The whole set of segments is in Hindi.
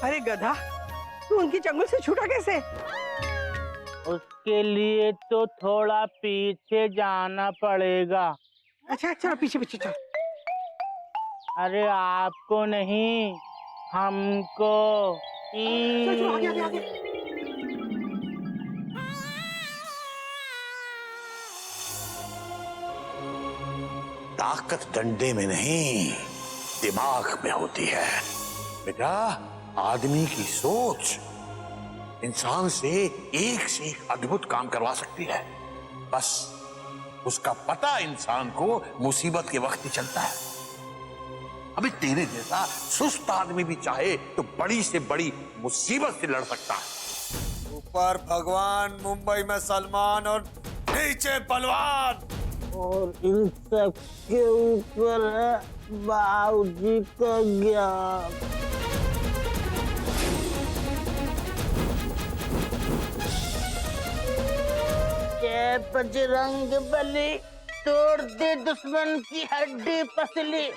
अरे गधा, तू उनकी चंगुल से छूटा कैसे? उसके लिए तो थोड़ा पीछे जाना पड़ेगा। अच्छा चलो पीछे पीछे चल। अरे आपको नहीं, हमको। चल चलो आगे आगे आगे। ताकत डंडे में नहीं, दिमाग में होती है बेटा। आदमी की सोच इंसान से एक अद्भुत काम करवा सकती है। बस उसका पता इंसान को मुसीबत के वक्त ही चलता है। अभी तेरे जैसा सुस्त आदमी भी चाहे तो बड़ी से बड़ी मुसीबत से लड़ सकता है। ऊपर भगवान, मुंबई में सलमान और नीचे बलवान। और इन सब के ऊपर है बाबूजी का ज्ञान। ये बजरंग बली, तोड़ दे दुश्मन की हड्डी पसली।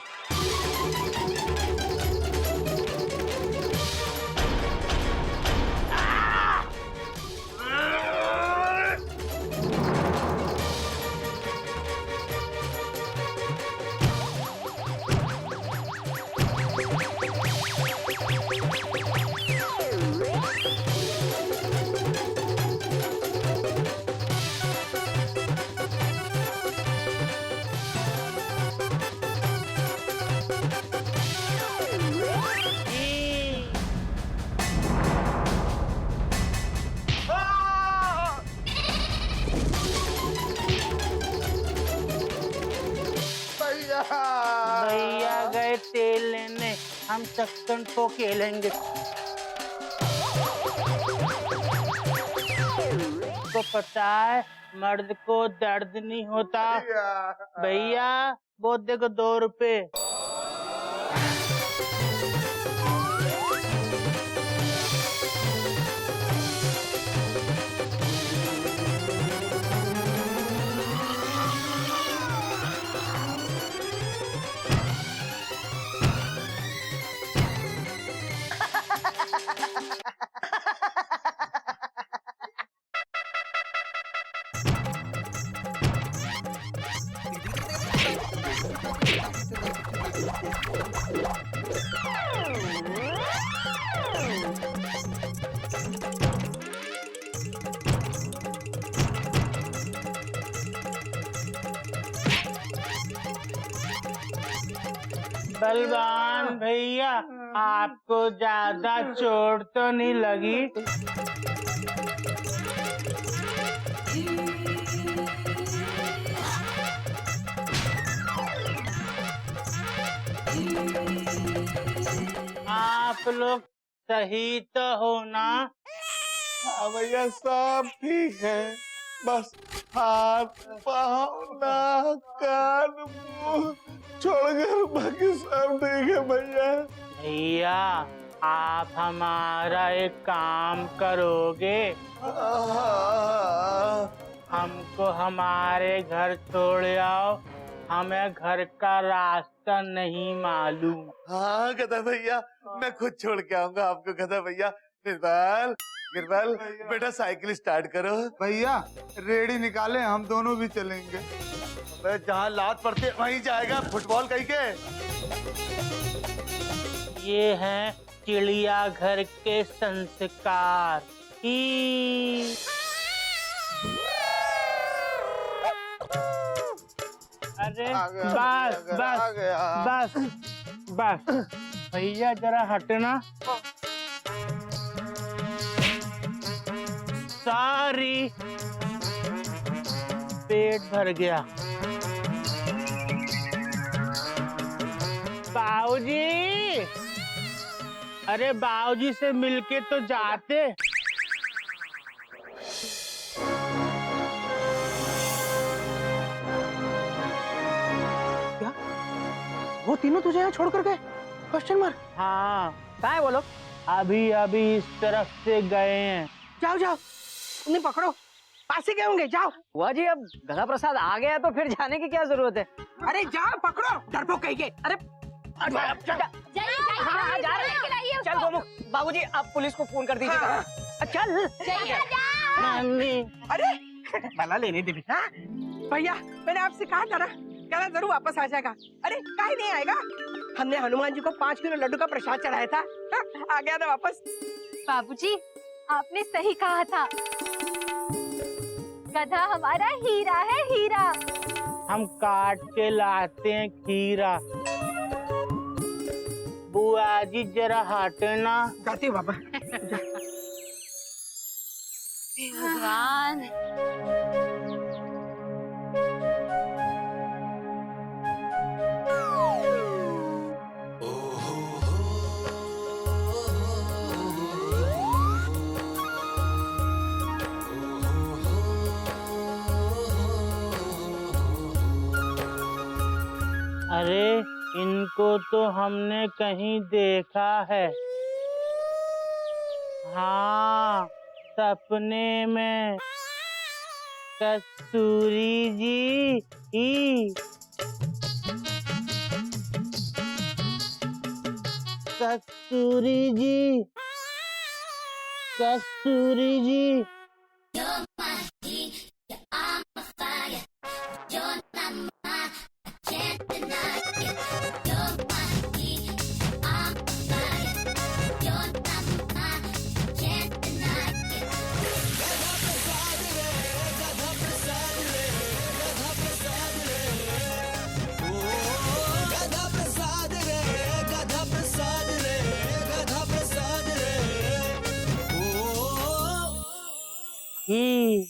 भैया गए तेल लेने, हम चक्कन को खेलेंगे। को पता है मर्द को दर्द नहीं होता। भैया वो देखो 2 रुपए। बलवान भैया, आपको ज्यादा चोट तो नहीं लगी? आप लोग सही तो हो ना? हाँ भैया सब ठीक है, बस हाथ पाँव नाक कान मुंह छोड़कर बाकी सब ठीक है भैया। भैया आप हमारा एक काम करोगे? हमको हमारे घर छोड़ आओ, हमें घर का रास्ता नहीं मालूम। हाँ गधा भैया, मैं खुद छोड़ के आऊंगा आपको गधा भैया। निर्मल, निर्मल बेटा साइकिल स्टार्ट करो। भैया रेडी निकाले, हम दोनों भी चलेंगे। जहाँ लात पड़ती वहीं जाएगा, फुटबॉल कहीं के। ये हैं चिड़िया घर के संस्कार। अरे बस बस बस बस भैया जरा हटना। सॉरी, पेट भर गया। बाबूजी, अरे बाबूजी से मिलके तो जाते। क्या वो तीनों तुझे यहाँ छोड़ कर गए? Question mark. हाँ, क्या है वो लोग? अभी अभी इस तरफ से गए हैं। जाओ जाओ, उन्हें पकड़ो, पास ही गए होंगे। जाओ। हुआ जी, अब गधा प्रसाद आ गया तो फिर जाने की क्या जरूरत है? अरे जाओ, पकड़ो, डरपोक कहीं के। अरे चल हाँ, जा रहे हैं। चल गोमू, बाबूजी आप पुलिस को फोन कर दीजिएगा। चल मम्मी अरे माला लेने दे बेटा। भैया मैंने आपसे कहा था ना, कहना जरूर वापस आ जाएगा। अरे काहे नहीं आएगा? हमने हनुमान जी को 5 किलो लड्डू का प्रसाद चढ़ाया था, आ गया था वापस। बाबूजी आपने सही कहा था, गधा हमारा हीरा है, हीरा। हम काट के लाते हैं खीरा। बुआ जी जरा हटना। जाती हूँ बाबा। भगवान अरे इनको तो हमने कहीं देखा है। हाँ सपने में। कस्तूरी जी ही। कस्तूरी जी, कस्तूरी जी। ही।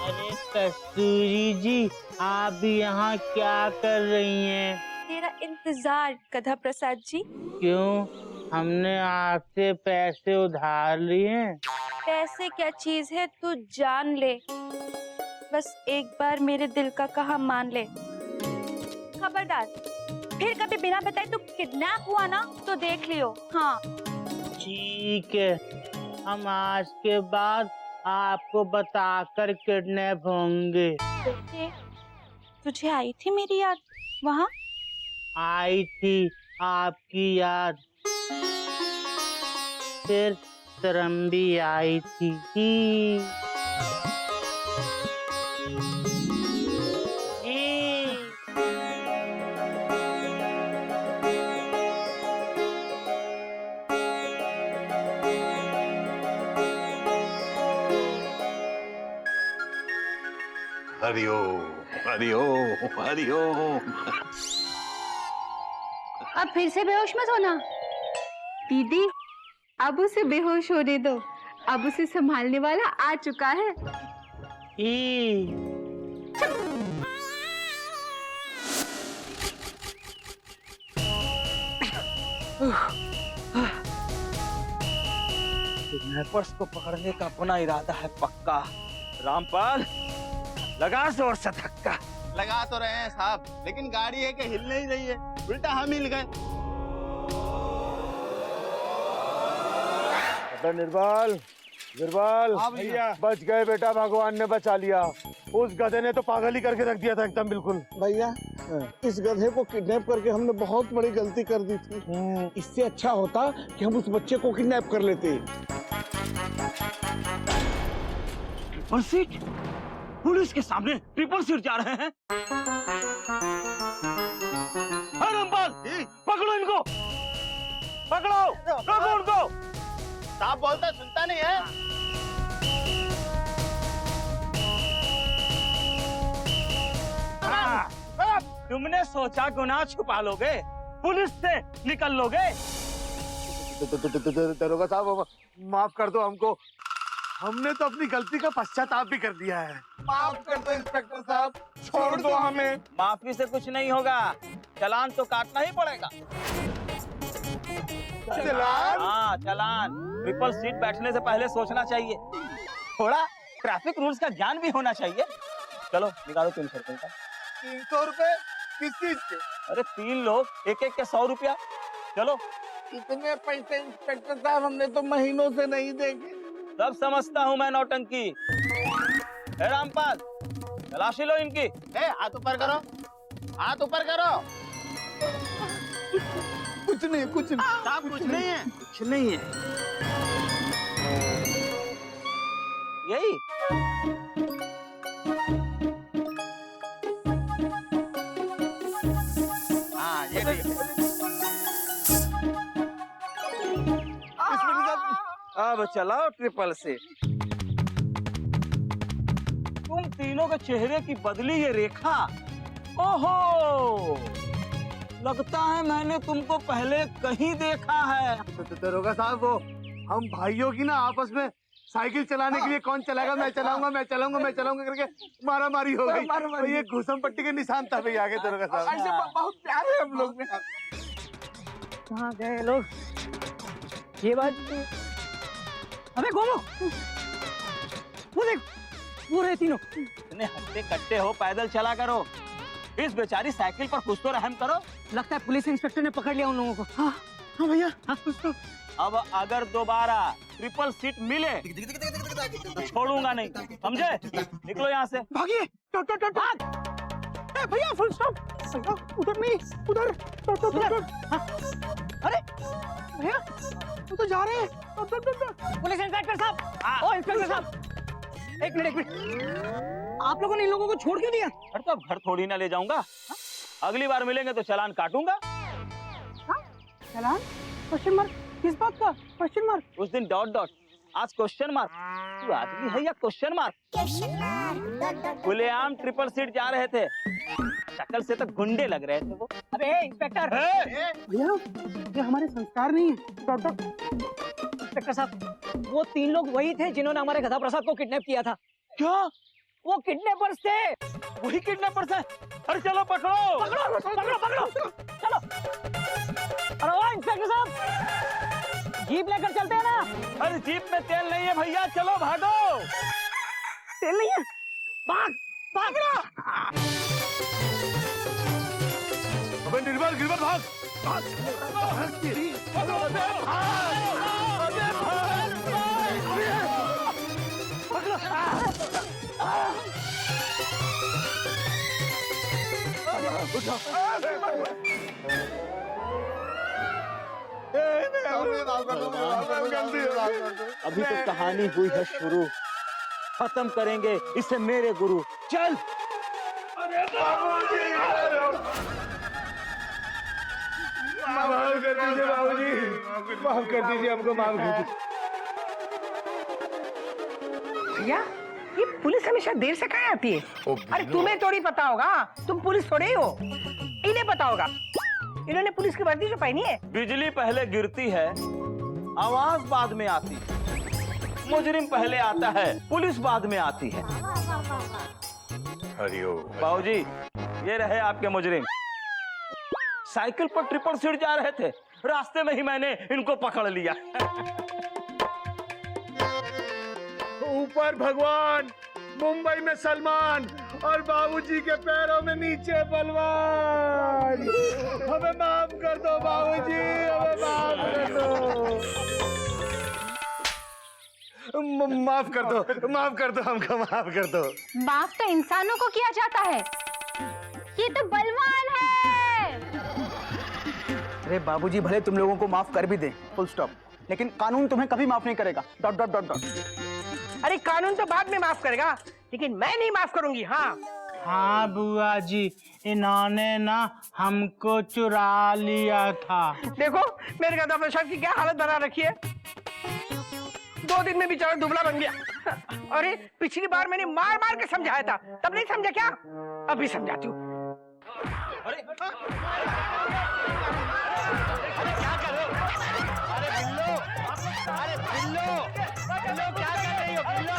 अरे कस्तूरी जी आप भी यहाँ क्या कर रही हैं? तेरा इंतजार गधा प्रसाद जी। क्यों, हमने आपसे पैसे उधार लिए हैं? पैसे क्या चीज है तू जान ले, बस एक बार मेरे दिल का कहा मान ले। खबरदार फिर कभी बिना बताए तू किडनैप हुआ ना तो देख लियो। हाँ ठीक है, हम आज के बाद आपको बताकर किडनैप होंगे। बेटे, तुझे आई थी मेरी याद वहाँ? आई थी आपकी याद, फिर शर्म भी आई थी। हरिओम हरिओम हरिओम। अब फिर से बेहोश मत होना। दीदी अब उसे बेहोश होने दो, अब उसे संभालने वाला आ चुका है। किडनैपर्स को पकड़ने का अपना इरादा है पक्का। रामपाल लगा जोर से धक्का। लगा तो रहे हैं साहब, लेकिन गाड़ी है कि हिल नहीं रही है, उल्टा हम हिल गए। निर्मल गिरवाल भैया बच गए बेटा, भगवान ने बचा लिया। उस गधे ने तो पागल ही करके रख दिया था एकदम बिल्कुल। भैया इस गधे को किडनैप करके हमने बहुत बड़ी गलती कर दी थी। इससे अच्छा होता कि हम उस बच्चे को किडनैप कर लेते। Triple seat? पुलिस के सामने ट्रिपल सीट जा रहे हैं? रामपाल पकड़ो इनको, पकड़ो, रोको उनको। साहब बोलता सुनता नहीं है। तुमने सोचा गुनाह छुपा लोगे, पुलिस से निकल लोगे। दरोगा साहब माफ कर दो हमको, हमने तो अपनी गलती का पश्चाताप भी कर दिया है। माफ कर दो इंस्पेक्टर साहब, छोड़ दो हमें। माफी से कुछ नहीं होगा, चालान तो काटना ही पड़ेगा। चालान? हाँ चालान। ट्रिपल सीट बैठने से पहले सोचना चाहिए, थोड़ा ट्रैफिक रूल्स का ज्ञान भी होना चाहिए। चलो निकालो 300 रुपए का। 300 रुपए किस चीज के? अरे 3 लोग, एक एक के 100 रुपया। चलो। इतने पैसे इंस्पेक्टर साहब हमने तो महीनों से नहीं देखे। सब समझता हूँ मैं नौटंकी। हे रामपाल, तलाशी लो इनकी। हाथ ऊपर करो, हाथ ऊपर करो। कुछ नहीं, कुछ नहीं साहब, कुछ नहीं है, कुछ नहीं है। यही हाँ, ये ठीक है। अब चलाओ ट्रिपल सीट। तुम तीनों के चेहरे की बदली ये रेखा। ओहो, लगता है मैंने तुमको पहले कहीं देखा है। दरोगा साहब, वो हम भाइयों की ना आपस में साइकिल चलाने के लिए कौन चलाएगा, मैं चलाऊंगा, मैं चलाऊंगा, मैं चलाऊंगा करके मारा मारी हो गई। तो ये घुसम पट्टी के निशान था भैया आगे दरोगा साहब। ऐसे बहुत प्यारे हम लोग में। कहाँ गए लोग? ये बात अबे घूमो, वो देख, वो रहे तीनों। इतने हट्टे कट्टे हो, पैदल चला करो। इस बेचारी साइकिल पर कुछ तो रहम करो। लगता है पुलिस इंस्पेक्टर ने पकड़ लिया उन लोगों को। हाँ हाँ भैया, हाँ कुछ तो। अब अगर दोबारा ट्रिपल सीट मिले तो छोड़ूंगा नहीं, समझे? निकलो यहाँ से। भागिए, भाग। ए भैया, फुल स्टॉप। उधर नहीं, उधर। हाँ। अरे भैया, वो तो जा रहे हैं। पुलिस इंस्पेक्टर साहब, ओ इंस्पेक्टर साहब, एक मिनट। आप लोगों ने इन लोगों को छोड़ क्यों दिया? घर तो घर थोड़ी ना ले जाऊंगा। अगली बार मिलेंगे तो चालान काटूंगा। चालान? Question mark? किस बात का क्वेश्चन मार्क? उस दिन डॉट डॉट, आज क्वेश्चन मार्क। तू आदमी है या क्वेश्चन मार्क? खुलेआम ट्रिपल सीट जा रहे थे, शक्ल से तो गुंडे लग रहे थे वो। अबे इंस्पेक्टर, भैया ये हमारे संस्कार नहीं है। इंस्पेक्टर साहब, वो तीन लोग वही थे जिन्होंने हमारे गधा प्रसाद को किडनैप किया था। क्या? वो किडनैपर्स थे। वही किडनैपर्स हैं? अरे चलो पकड़ो। चलो। अरे ओ इंस्पेक्टर साहब, जीप लेकर चलते हैं ना? अरे जीप में तेल नहीं है भैया, चलो भागो। तेल नहीं है? भाग। अबे निर्मल, गिरवर भाग। अभी तो कहानी हुई है शुरू, खत्म करेंगे इसे मेरे गुरु। चल। माफ कर दीजिए बाबूजी, माफ कर दीजिए हमको, माफ कर दीजिए। भैया, ये पुलिस हमेशा देर से कहाँ आती है? अरे तुम्हें थोड़ी पता होगा, तुम पुलिस थोड़े ही हो। इन्हें पता होगा, इन्होंने पुलिस की वर्दी जो पहनी है। बिजली पहले गिरती है, आवाज बाद में आती है। मुजरिम पहले आता है, पुलिस बाद में आती है। बाबूजी, ये रहे आपके मुजरिम। साइकिल पर ट्रिपल सीट जा रहे थे, रास्ते में ही मैंने इनको पकड़ लिया। ऊपर भगवान, मुंबई में सलमान और बाबूजी के पैरों में नीचे बलवान। हमें माफ कर दो बाबूजी, हमें माफ कर दो। माफ कर दो, माफ कर दो, हमको माफ कर दो। माफ तो इंसानों को किया जाता है, ये तो बलवान है। अरे बाबूजी, भले तुम लोगों को माफ कर भी दें, फुल स्टॉप, लेकिन कानून तुम्हें कभी माफ नहीं करेगा। Dot dot dot dot. अरे कानून तो बाद में माफ करेगा, लेकिन मैं नहीं माफ करूंगी। हाँ हाँ बुआ जी, इन्होंने ना हमको चुरा लिया था। देखो मेरे गधा प्रसाद की क्या हालत बना रखी है। 2 दिन में बेचारा दुबला बन गया। अरे पिछली बार मैंने मार मार के समझाया था, तब नहीं समझा क्या? अभी समझाती हूँ। अरे क्या कर रहे हो? अरे बिल्लो, अरे बिल्लो, बिल्लो क्या कर रही हो बिल्लो?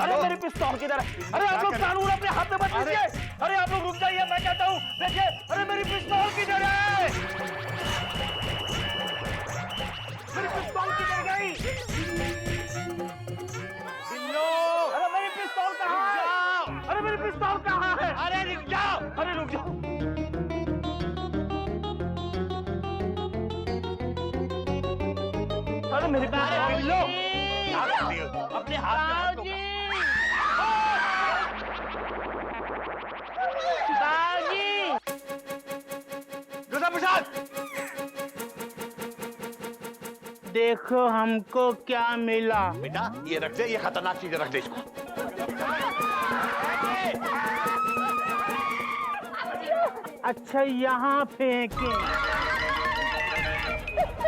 अरे मेरी पिस्तौल किधर है? अरे आप लोग कानून अपने हाथ में मत लीजिए। अरे आप लोग रुक जाइए, मैं कहता हूँ। देखिए, अरे मेरी पिस्तौल किधर है? मेरी पिस्तौल किधर गई? बिल्लो, अरे मेरी पिस्तौल कहाँ है? अरे मेरी पिस्तौल कहाँ है? अरे रुक जाओ, अरे रुक जाओ। अरे मेरी अरे बिल्लो, क्या कर रही हो? अपने हाथ में हाथ दो। गधा प्रसाद, देखो हमको क्या मिला। बेटा ये रख दे, ये खतरनाक चीज रख दे इसको। अच्छा यहाँ फेंके।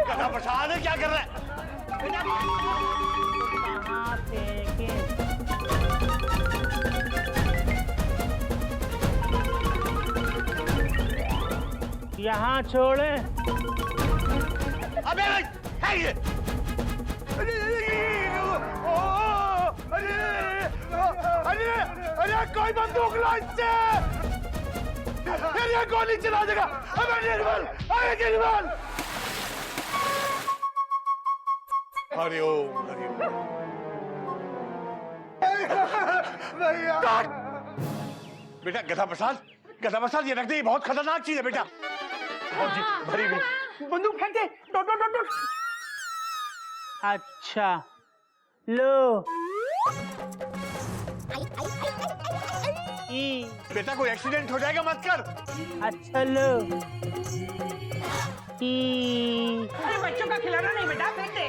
गधा प्रसाद क्या कर रहा है? यहाँ फेंके। यहाँ छोड़े। अबे है ये। अरे कोई बंदूक ला इससे। ये गोली चला देगा। अबे निर्मल, अरे निर्मल। हरिओम हरिओम। बेटा गधा प्रसाद, गधा प्रसाद ये रख दे, ये बहुत खतरनाक चीज है बेटा। भरी भी। बंदूक फेंक दे। Dot dot dot. अच्छा लो। बेटा कोई एक्सीडेंट हो जाएगा, मत कर। अच्छा लो। अरे बच्चों का खिलौना नहीं बेटा, फेंक दे।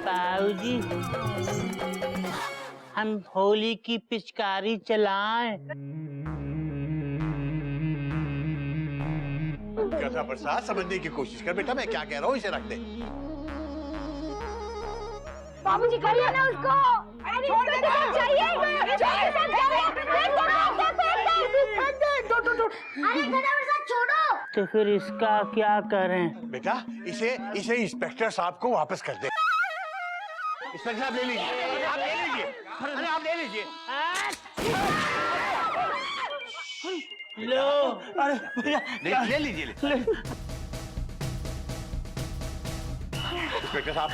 बाबूजी हम होली की पिचकारी चलाएं। गधा प्रसाद समझने की कोशिश कर बेटा, मैं क्या कह रहा हूँ, इसे रख दे। बाबूजी कर लेना उसको। अरे छोड़ दे, चाहिए। अरे गधा प्रसाद छोड़ो। तो फिर इसका क्या करें? बेटा इसे इसे इंस्पेक्टर साहब को वापस कर दे। इंस्पेक्टर साहब ले लीजिए, आप ले लीजिए। अरे आप ले लीजिए। लो। अरे भैया, ले लीजिए। इंस्पेक्टर साहब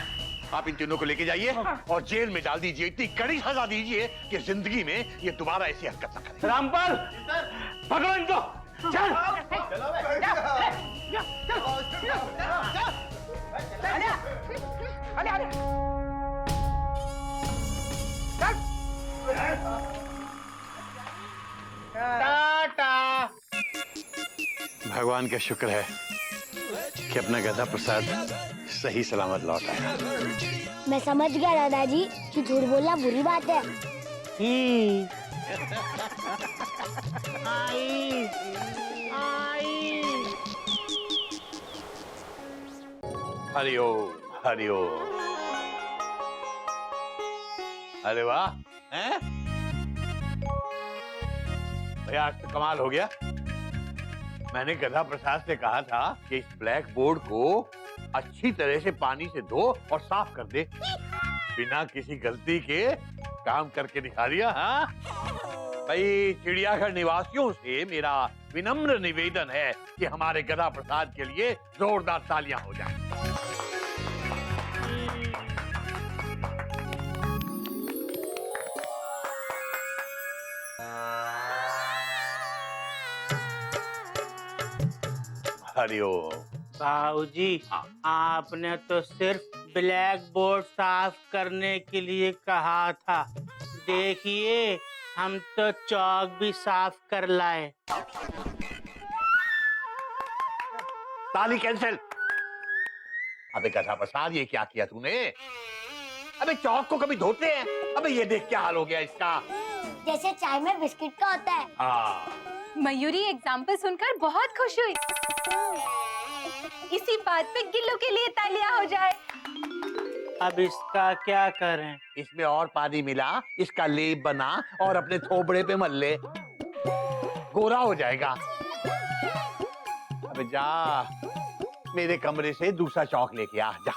आप इन तीनों को लेके जाइए और जेल में डाल दीजिए। इतनी कड़ी सजा दीजिए कि जिंदगी में ये दोबारा ऐसी हरकत न करे। रामपाल, पकड़ो इनको। चल। टाटा। भगवान का शुक्र है कि अपना गधा प्रसाद सही सलामत लौट आया। मैं समझ गया दादाजी कि झूठ बोलना बुरी बात है। आई आई। हरिओम हरिओम। अरे वाह, हैं? भैया आज तो कमाल हो गया। मैंने गधा प्रसाद से कहा था कि इस ब्लैक बोर्ड को अच्छी तरह से पानी से धो और साफ कर दे। बिना किसी गलती के काम करके दिखा दिया। हाँ भाई, चिड़ियाघर निवासियों से मेरा विनम्र निवेदन है कि हमारे गधा प्रसाद के लिए जोरदार तालियां हो जाएं। हरिओम। बाबूजी आपने तो सिर्फ ब्लैक बोर्ड साफ करने के लिए कहा था। देखिए हम तो चौक भी साफ कर लाए। ताली कैंसिल। अबे गधा प्रसाद ये क्या किया तूने? अबे चौक को कभी धोते हैं? अबे ये देख क्या हाल हो गया इसका। जैसे चाय में बिस्किट का होता है। हाँ मयूरी एग्जाम्पल सुनकर बहुत खुश हुई। इसी बात पे गिल्लू के लिए तालियां हो जाए। अब इसका क्या करें? इसमें और पानी मिला, इसका लेप बना और अपने थोबड़े पे मल ले, गोरा हो जाएगा। अबे जा मेरे कमरे से दूसरा चौक लेके आ जा।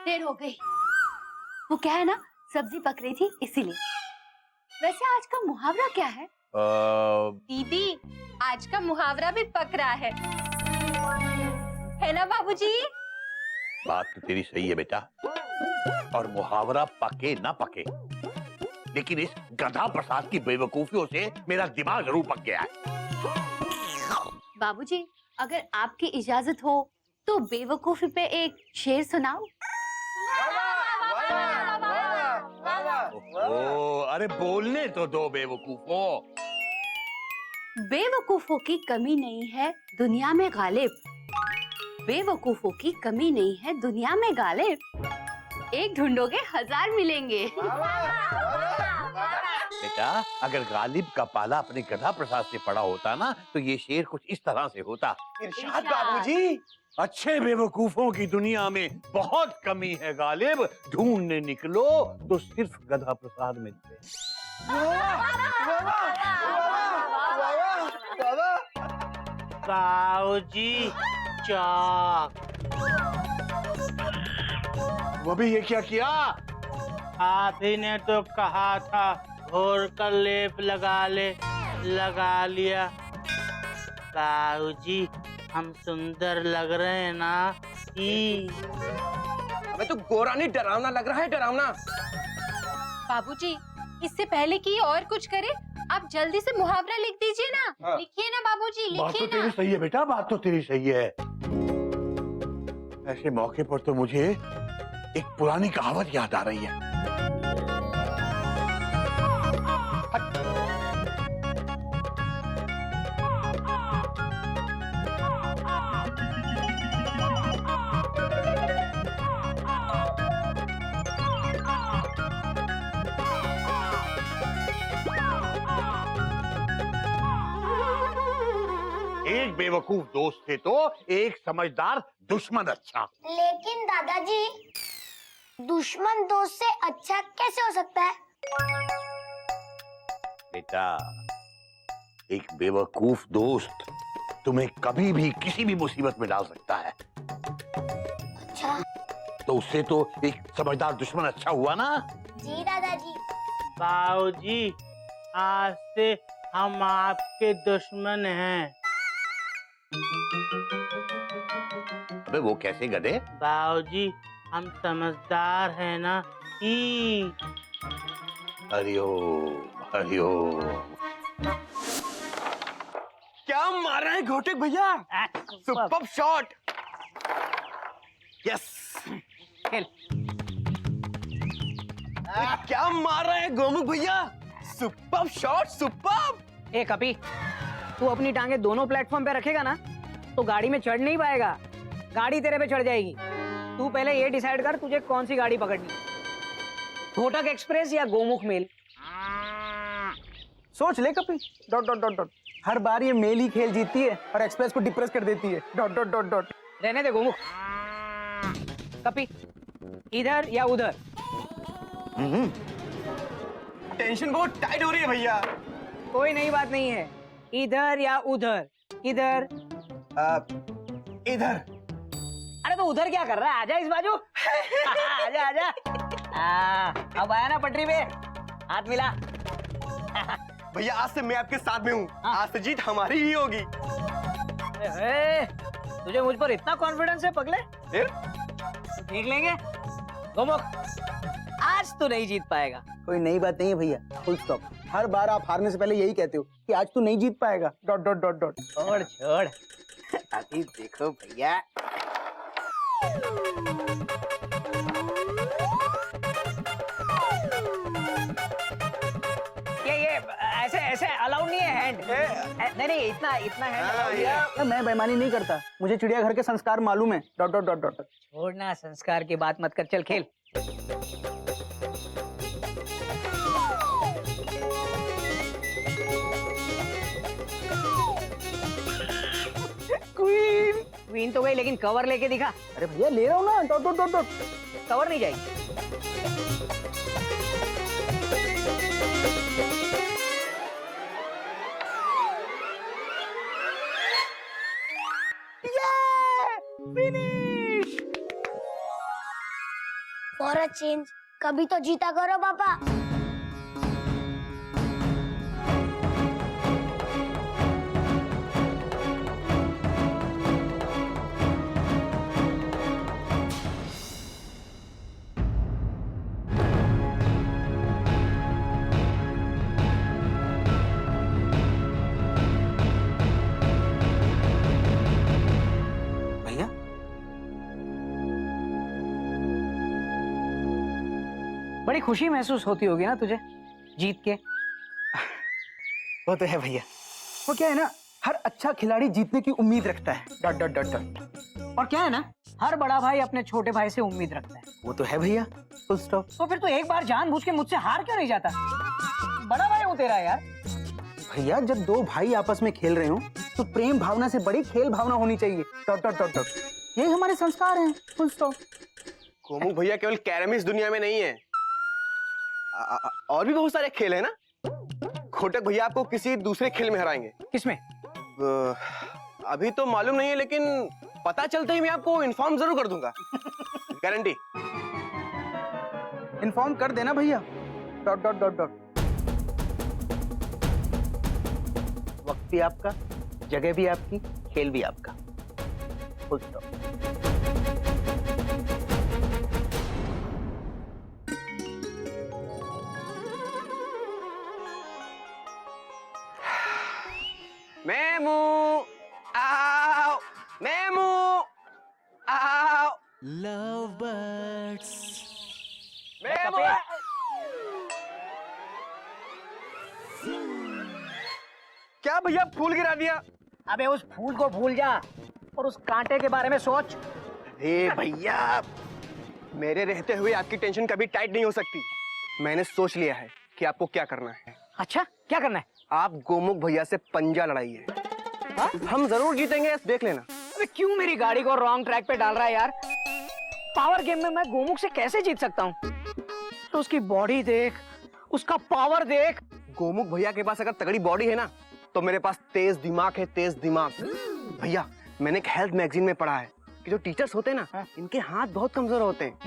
देर हो गई। वो क्या है ना, सब्जी पक रही थी इसीलिए। वैसे आज का मुहावरा क्या है? दीदी आज का मुहावरा भी पक रहा है। है ना बाबूजी? बात तो तेरी सही है बेटा, और मुहावरा पके ना पके, लेकिन इस गधा प्रसाद की बेवकूफियों से मेरा दिमाग जरूर पक गया है। बाबूजी, अगर आपकी इजाजत हो तो बेवकूफी पे एक शेर सुनाओ। ओ, अरे बोलने तो दो बेवकूफों। बेवकूफों की कमी नहीं है दुनिया में गालिब, बेवकूफों की कमी नहीं है दुनिया में गालिब, एक ढूंढोगे 1000 मिलेंगे। बेटा, अगर गालिब का पाला अपने गधा प्रसाद से पड़ा होता ना, तो ये शेर कुछ इस तरह से होता। इरशाद बाबूजी। अच्छे बेवकूफों की दुनिया में बहुत कमी है गालिब, ढूंढने निकलो तो सिर्फ गधा प्रसाद मिलते। बाबूजी चौक। वो भी ये क्या किया? आप ही ने तो कहा था घोर कर लेप लगा ले, लगा लिया। बाबूजी हम सुंदर लग रहे हैं ना? हमें तो गोरा नहीं, डरावना लग रहा है, डरावना। बाबूजी, इससे पहले कि और कुछ करे, आप जल्दी से मुहावरा लिख दीजिए ना। लिखिए ना बाबूजी, बात तो लिखिए तेरी ना। सही है बेटा, बात तो तेरी सही है। ऐसे मौके पर तो मुझे एक पुरानी कहावत याद आ रही है। एक बेवकूफ दोस्त थे तो एक समझदार दुश्मन अच्छा। लेकिन दादाजी, दुश्मन दोस्त से अच्छा कैसे हो सकता है? बेटा, एक बेवकूफ दोस्त तुम्हें कभी भी किसी भी मुसीबत में डाल सकता है। अच्छा तो उससे तो एक समझदार दुश्मन अच्छा हुआ ना। जी दादाजी। बाबूजी आज से हम आपके दुश्मन हैं। अबे वो कैसे गधे? बाबूजी हम समझदार हैं ना? हरिओम हरिओम। क्या मार रहे हैं घोटिक भैया? Super shot. यस। क्या मार रहे हैं गोमुख भैया? Super shot, super. ए कपी, तू अपनी टांगे दोनों प्लेटफॉर्म पे रखेगा ना तो गाड़ी में चढ़ नहीं पाएगा, गाड़ी तेरे पे चढ़ जाएगी। तू पहले ये डिसाइड कर तुझे कौन सी गाड़ी पकड़नी, घोटक एक्सप्रेस या गोमुख मेल। सोच ले कपी। Dot dot dot dot. हर बार ये मेल ही खेल जीतती है और एक्सप्रेस को डिप्रेस कर देती है। Dot dot dot dot. रहने दे गोमुख। कपी, इधर या उधर? टेंशन बहुत टाइट हो रही है भैया। कोई नई बात नहीं है, इधर या उधर? इधर। इधर। अरे तो उधर क्या कर रहा है, आजा इस बाजू। आजा आजा। अब आया ना पटरी पे, हाथ मिला। भैया आज से मैं आपके साथ में हूँ। आज से जीत हमारी ही होगी। तुझे मुझ पर इतना कॉन्फिडेंस है पगले? फिर देख लेंगे। गोमुख, आज तो नहीं जीत पाएगा। कोई नई बात नहीं है भैया, फुल स्टॉप। हर बार आप हारने से पहले यही कहते हो कि आज तू नहीं जीत पाएगा। Dot dot dot dot. छोड़ छोड़, अभी देखो भैया। ये ऐसे ऐसे अलाउड नहीं है हैंड। नहीं नहीं, इतना इतना हैंड। मैं बेईमानी नहीं करता, मुझे चिड़ियाघर के संस्कार मालूम है। Dot dot dot dot. छोड़ना, संस्कार की बात मत कर, चल खेल। क्वीन। क्वीन तो गई, लेकिन कवर लेके दिखा। अरे भैया ले रहा हूँ ना। Dot dot dot dot. Cover नहीं जाएगी। फॉर अ चेंज कभी तो जीता करो पापा। बड़ी खुशी महसूस होती होगी ना तुझे जीत के। वो तो है भैया, वो क्या है ना, हर अच्छा खिलाड़ी जीतने की उम्मीद रखता है। Dot dot dot dot. और क्या है ना, हर बड़ा भाई अपने छोटे भाई से उम्मीद रखता है। वो तो है भैया, फुल स्टॉप। तो फिर तू एक बार जानबूझ के मुझसे हार क्यों नहीं जाता? बड़ा भाई हूँ तेरा यार। भैया जब दो भाई आपस में खेल रहे हो तो प्रेम भावना से बड़ी खेल भावना होनी चाहिए। Dot dot dot dot. यही हमारे संस्कार हैं, फुल स्टॉप। गोमुख भैया केवल कैरम इस दुनिया में नहीं है, और भी बहुत सारे खेल है ना। घोटक भैया आपको किसी दूसरे खेल में हराएंगे। किसमें? अभी तो मालूम नहीं है, लेकिन पता चलते ही मैं आपको इन्फॉर्म जरूर कर दूंगा। गारंटी। इन्फॉर्म कर देना भैया। Dot dot dot dot. वक्त भी आपका, जगह भी आपकी, खेल भी आपका, फुल स्टॉप। मेमू आओ, मेमू आओ, लव बर्ड्स। मेमू। क्या भैया फूल गिरा दिया? अबे उस फूल को भूल जा और उस कांटे के बारे में सोच। अरे भैया, मेरे रहते हुए आपकी टेंशन कभी टाइट नहीं हो सकती। मैंने सोच लिया है कि आपको क्या करना है। अच्छा, क्या करना है? आप गोमुख भैया से पंजा लड़ाइए। हम जरूर जीतेंगे, देख लेना। अबे क्यों मेरी गाड़ी को रॉन्ग ट्रैक पे डाल रहा है यार? पावर गेम में मैं गोमुख से कैसे जीत सकता हूँ? तो उसकी बॉडी देख, उसका पावर देख। गोमुख भैया के पास अगर तगड़ी बॉडी है ना, तो मेरे पास तेज दिमाग है, तेज दिमाग। भैया मैंने एक हेल्थ मैगजीन में पढ़ा है कि जो टीचर्स होते हैं ना, इनके हाथ बहुत कमजोर होते हैं।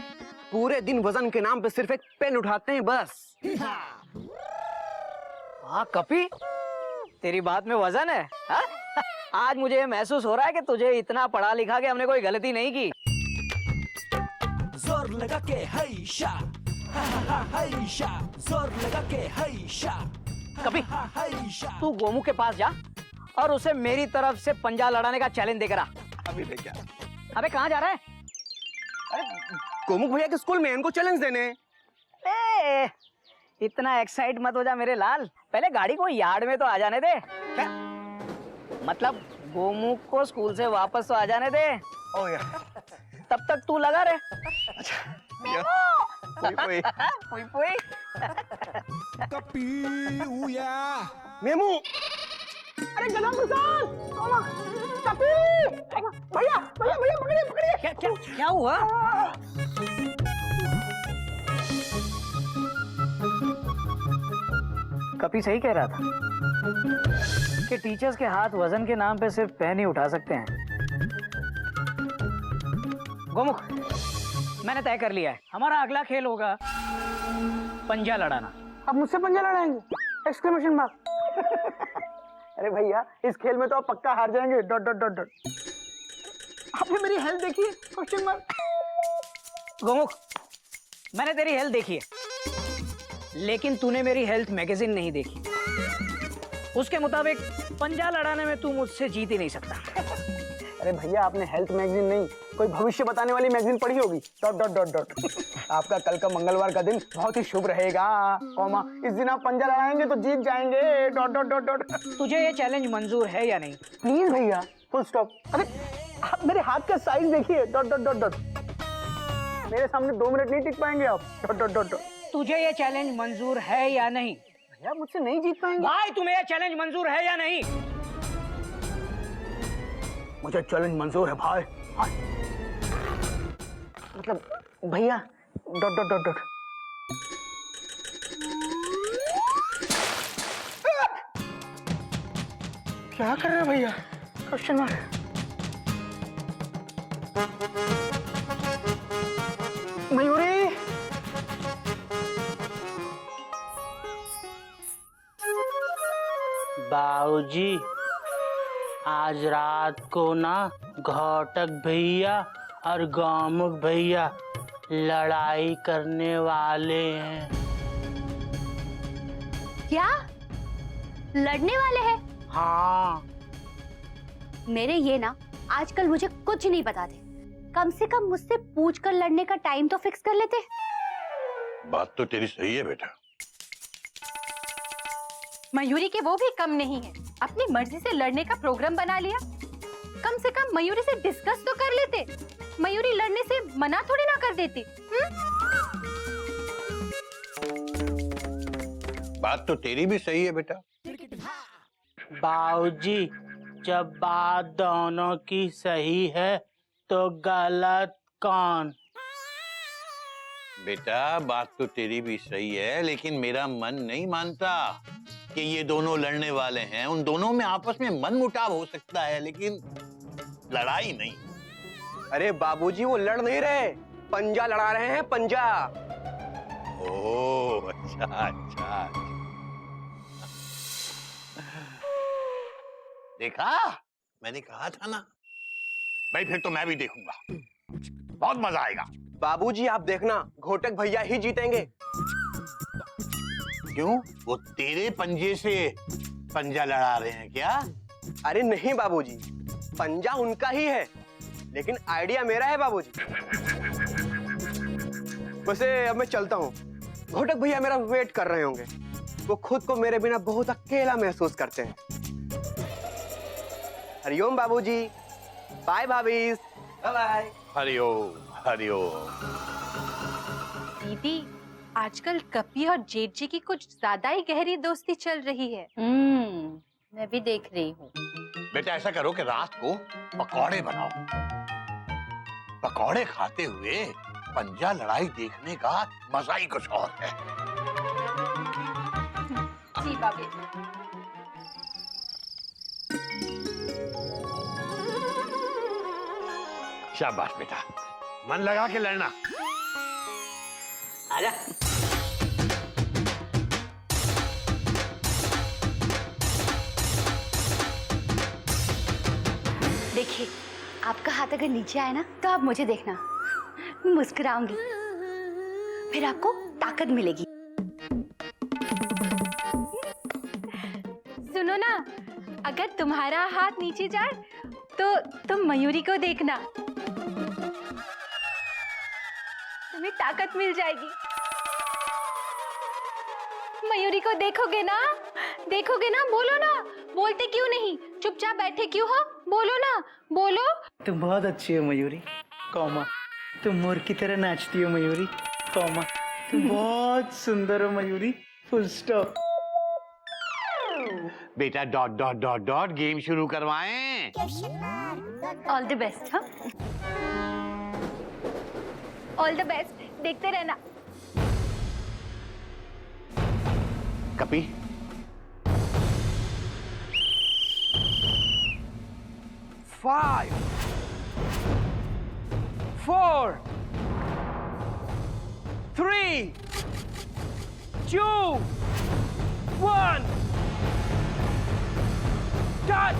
पूरे दिन वजन के नाम पे सिर्फ एक पेन उठाते हैं बस। हाँ कपी, तेरी बात में वजन है। हाँ? आज मुझे ये महसूस हो रहा है कि तुझे इतना पढ़ा लिखा के हमने कोई गलती नहीं की। जोर लगा के हैशा, हा हा हा हैशा, जोर लगा के हैशा। कपी, तू गोमुख के पास जा और उसे मेरी तरफ से पंजा लड़ाने का चैलेंज देकर आ। अभी ले क्या? अबे कहाँ जा रहा है? अरे गोमुख भैया के स्कूल में, इनको चैलेंज देने। ए, इतना एक्साइट मत हो जा मेरे लाल, पहले गाड़ी को यार्ड में तो आ जाने दे। क्या? मतलब गोमुख को स्कूल से वापस तो आ जाने दे। ओ यार, तब तक तू लगा रहे। अच्छा भैया, पोई पुई पुई। कपी उया। मेमू। अरे गधा प्रसाद, कपी, भैया भैया भैया पकड़िए पकड़िए। क्या क्या क्या हुआ? कपी सही कह रहा था कि टीचर्स के हाथ वजन के नाम पे सिर्फ पेन ही उठा सकते हैं। गोमुख, मैंने तय कर लिया है, हमारा अगला खेल होगा पंजा लड़ाना। अब मुझसे पंजा लड़ाएंगे? Exclamation mark. अरे भैया इस खेल में तो आप पक्का हार जाएंगे। Dot dot dot dot. आपने मेरी हेल्थ देखी है? Question mark. गोमुख, मैंने तेरी हेल्थ देखी है, लेकिन तूने मेरी हेल्थ मैगजीन नहीं देखी। उसके मुताबिक पंजा लड़ाने में तू मुझसे जीत ही नहीं सकता। अरे भैया आपने हेल्थ मैगजीन नहीं, कोई भविष्य बताने वाली मैगजीन पढ़ी होगी। Dot dot dot dot. आपका कल का मंगलवार का दिन बहुत ही शुभ रहेगा, कॉमा इस दिन आप पंजा लड़ाएंगे तो जीत जाएंगे। Dot dot dot dot. तुझे ये चैलेंज मंजूर है या नहीं? प्लीज भैया, फुल स्टॉप। अरे आप मेरे हाथ का साइज देखिए। Dot dot dot dot. मेरे सामने 2 मिनट नहीं टिक पाएंगे आप। Dot dot dot dot. तुझे ये चैलेंज मंजूर है या नहीं? भैया मुझसे नहीं जीत पाएंगे। भाई तुम्हें ये चैलेंज मंजूर है या नहीं? मुझे चैलेंज मंजूर है भाई। मतलब भैया डॉट डॉट डॉट डॉट। क्या कर रहे हो भैया? Question mark. मयूरी, बाबूजी, आज रात को ना घोटक भैया और गोमुख भैया लड़ाई करने वाले हैं। क्या लड़ने वाले हैं? हाँ। मेरे ये ना आजकल मुझे कुछ नहीं बताते। कम से कम मुझसे पूछकर लड़ने का टाइम तो फिक्स कर लेते। बात तो तेरी सही है बेटा। मयूरी के वो भी कम नहीं है, अपनी मर्जी से लड़ने का प्रोग्राम बना लिया। कम से कम मयूरी से डिस्कस तो कर लेते, मयूरी लड़ने से मना थोड़ी ना कर देती। बात तो तेरी भी सही है बेटा। बाबूजी, जब बात दोनों की सही है तो गलत कौन? बेटा बात तो तेरी भी सही है, लेकिन मेरा मन नहीं मानता कि ये दोनों लड़ने वाले हैं। उन दोनों में आपस में मनमुटाव हो सकता है, लेकिन लड़ाई नहीं। अरे बाबूजी वो लड़ नहीं रहे, पंजा लड़ा रहे हैं, पंजा। ओह अच्छा अच्छा। देखा, मैंने कहा था ना भाई। फिर तो मैं भी देखूंगा, बहुत मजा आएगा। बाबूजी आप देखना, घोटक भैया ही जीतेंगे। क्यों? वो तेरे पंजे से पंजा लड़ा रहे हैं क्या? अरे नहीं बाबूजी, पंजा उनका ही है, लेकिन आइडिया मेरा है बाबूजी। वैसे अब मैं चलता हूँ, घोटक भैया मेरा वेट कर रहे होंगे। वो खुद को मेरे बिना बहुत अकेला महसूस करते हैं। हरिओम बाबूजी, बाय भाभीज, बाय बाय। हरिओम हरिओम। दीदी, आजकल कपी और जेठ जी की कुछ ज्यादा ही गहरी दोस्ती चल रही है। मैं भी देख रही हूँ। बेटा ऐसा करो कि रात को पकौड़े बनाओ, पकौड़े खाते हुए पंजा लड़ाई देखने का मजा ही कुछ और है। जी बाबी। शाबाश बेटा, मन लगा के लड़ना। आजा। देखिए, आपका हाथ अगर नीचे आए ना तो आप मुझे देखना, मुस्कुराऊंगी, फिर आपको ताकत मिलेगी। सुनो ना, अगर तुम्हारा हाथ नीचे जाए तो तुम मयूरी को देखना, तुम्हें ताकत मिल जाएगी। मयूरी को देखोगे ना, देखोगे ना, बोलो ना, बोलते क्यों नहीं, चुपचाप बैठे क्यों हो, बोलो ना, बोलो। तुम बहुत अच्छी हो मयूरी, कौमा। तुम मोर की तरह नाचती हो मयूरी, कौमा। तुम बहुत सुंदर हो मयूरी, फुल स्टॉप। बेटा dot dot dot dot game शुरू करवाएं। All the best. हाँ, ऑल द बेस्ट, देखते रहना। कपी, 5 4 3 2 1 स्टार्ट।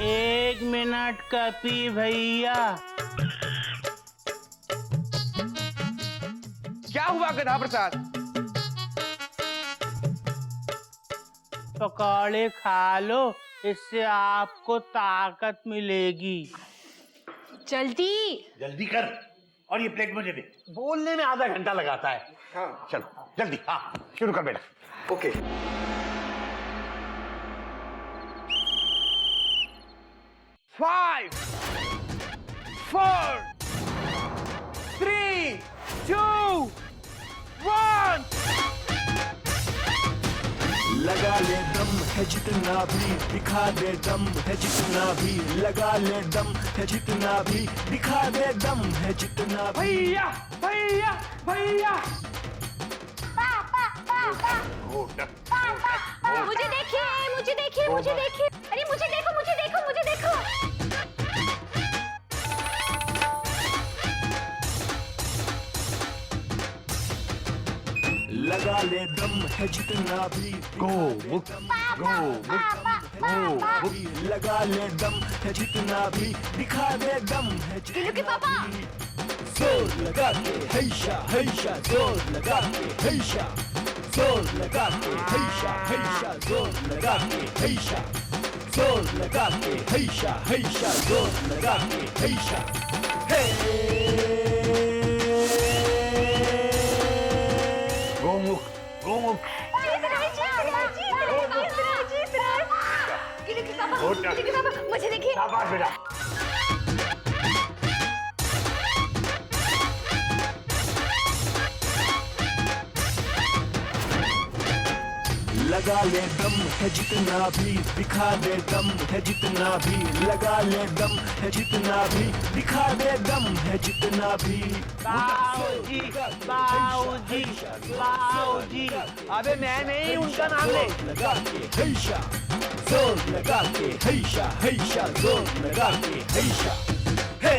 1 मिनट कपी भैया। क्या हुआ गधा प्रसाद? पकौड़े खा लो, इससे आपको ताकत मिलेगी। जल्दी जल्दी कर, और ये प्लेट मुझे दे। बोलने में आधा घंटा लगाता है। हाँ चलो जल्दी, हाँ शुरू कर बेटा। ओके। 5 4 3 2 1 लगा ले दम है जितना भी, दिखा दे दम है जितना भी, लगा ले दम है जितना भी, दिखा दे दम है जितना भी। भैया भैया भैया, मुझे देखिए, मुझे देखिए, मुझे देखिए, अरे मुझे देखो, मुझे देखो, मुझे देखो। लगा ले दम है जितना भी, गो मुक, गो मुक, गो मुक। लगा ले दम है जितना भी, दिखा दे दम है दिलू के पापा। जोर लगा के हैशा हैशा, जोर लगा के हैशा, जोर लगा के हैशा हैशा, जोर लगा के हैशा, जोर लगा के हैशा हैशा, जोर लगा के हैशा। हे गुड देखिए पापा, मुझे देखिए। शाबाश बेटा। लगा ले दम है जितना भी, दिखा दे दम है जितना भी, लगा ले दम है जितना भी, दिखा दे दम है जितना भी। बाऊजी, बाऊजी, बाऊजी। अबे मैं नहीं, उनका नाम ले। लगा के हैशा, जोर लगा के हैशा, हैशा जोर लगा के हैशा। हे